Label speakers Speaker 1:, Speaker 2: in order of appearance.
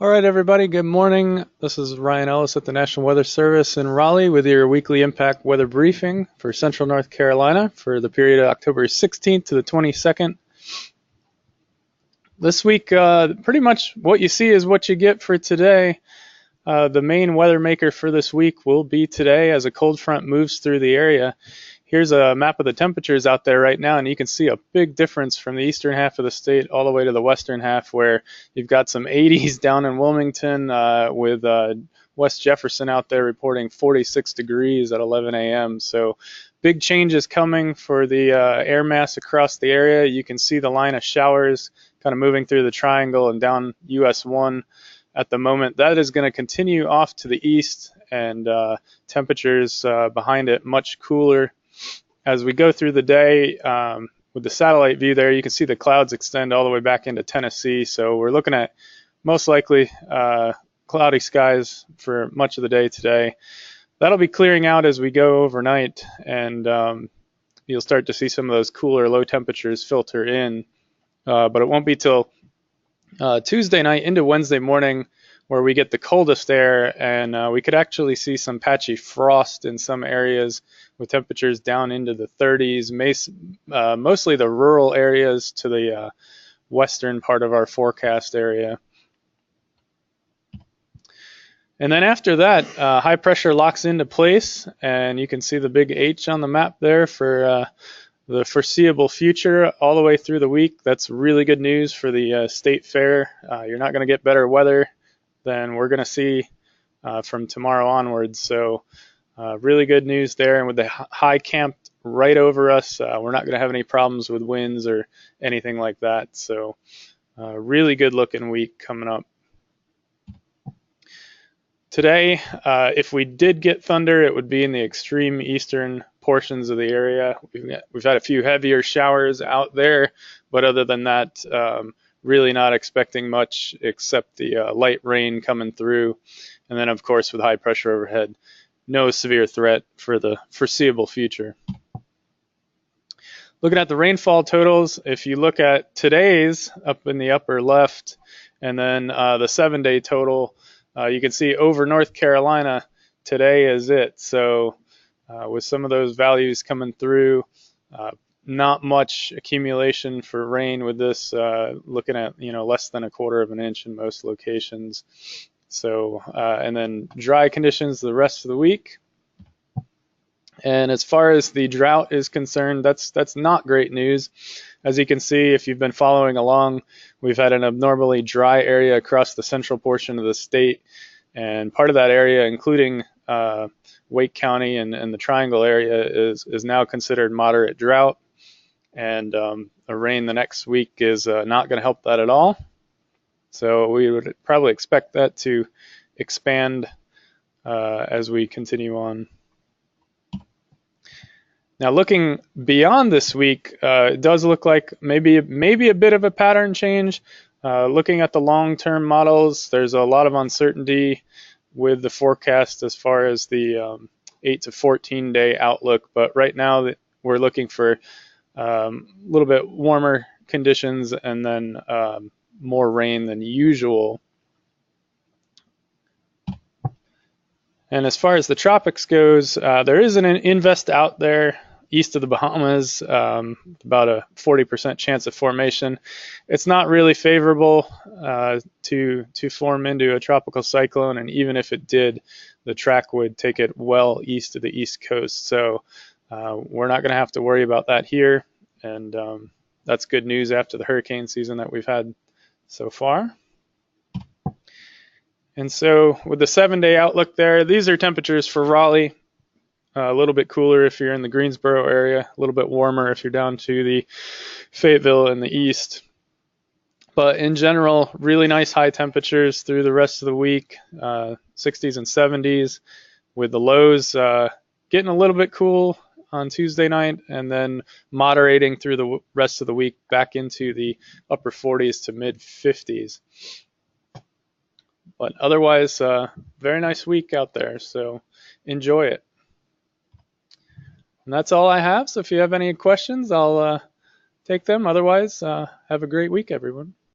Speaker 1: All right, everybody, good morning. This is Ryan Ellis at the National Weather Service in Raleigh with your weekly impact weather briefing for Central North Carolina for the period of October 16th to the 22nd. This week, pretty much what you see is what you get for today. The main weather maker for this week will be today as a cold front moves through the area. Here's a map of the temperatures out there right now, and you can see a big difference from the eastern half of the state all the way to the western half, where you've got some 80s down in Wilmington with West Jefferson out there reporting 46 degrees at 11 a.m. So big changes coming for the air mass across the area. You can see the line of showers kind of moving through the triangle and down US 1 at the moment. That is going to continue off to the east, and temperatures behind it much cooler. As we go through the day, with the satellite view there, you can see the clouds extend all the way back into Tennessee. So we're looking at most likely cloudy skies for much of the day today. That'll be clearing out as we go overnight, and you'll start to see some of those cooler low temperatures filter in. But it won't be till Tuesday night into Wednesday morning where we get the coldest air, and we could actually see some patchy frost in some areas with temperatures down into the 30s, mostly the rural areas to the western part of our forecast area. And then after that, high pressure locks into place, and you can see the big H on the map there for the foreseeable future all the way through the week. That's really good news for the state fair. You're not going to get better weather than we're going to see from tomorrow onwards. So really good news there. And with the high camped right over us, we're not going to have any problems with winds or anything like that. So really good looking week coming up. Today, if we did get thunder, it would be in the extreme eastern portions of the area. We've had a few heavier showers out there, but other than that, really not expecting much except the light rain coming through. And then, of course, with high pressure overhead, no severe threat for the foreseeable future. Looking at the rainfall totals, if you look at today's up in the upper left, and then the 7-day total, you can see over North Carolina, today is it. So with some of those values coming through, not much accumulation for rain with this, looking at less than 1/4 of an inch in most locations. So and then dry conditions the rest of the week. And as far as the drought is concerned, that's not great news. As you can see, if you've been following along, we've had an abnormally dry area across the central portion of the state, and part of that area, including Wake County and the Triangle area, is now considered moderate drought. And the rain the next week is not going to help that at all. So we would probably expect that to expand as we continue on. Now, looking beyond this week, it does look like maybe a bit of a pattern change. Looking at the long-term models, there's a lot of uncertainty with the forecast as far as the 8 to 14 day outlook. But right now, we're looking for a little bit warmer conditions and then more rain than usual. And as far as the tropics goes, there is an invest out there east of the Bahamas, about a 40% chance of formation. It's not really favorable to form into a tropical cyclone, and even if it did, the track would take it well east of the East Coast. So we're not going to have to worry about that here, and that's good news after the hurricane season that we've had so far. And so with the 7-day outlook there, these are temperatures for Raleigh. A little bit cooler if you're in the Greensboro area, a little bit warmer if you're down to the Fayetteville in the east. But in general, really nice high temperatures through the rest of the week, 60s and 70s, with the lows getting a little bit cool on Tuesday night and then moderating through the rest of the week back into the upper 40s to mid 50s. But otherwise, very nice week out there, so enjoy it. And that's all I have. So if you have any questions, I'll take them. Otherwise, have a great week, everyone.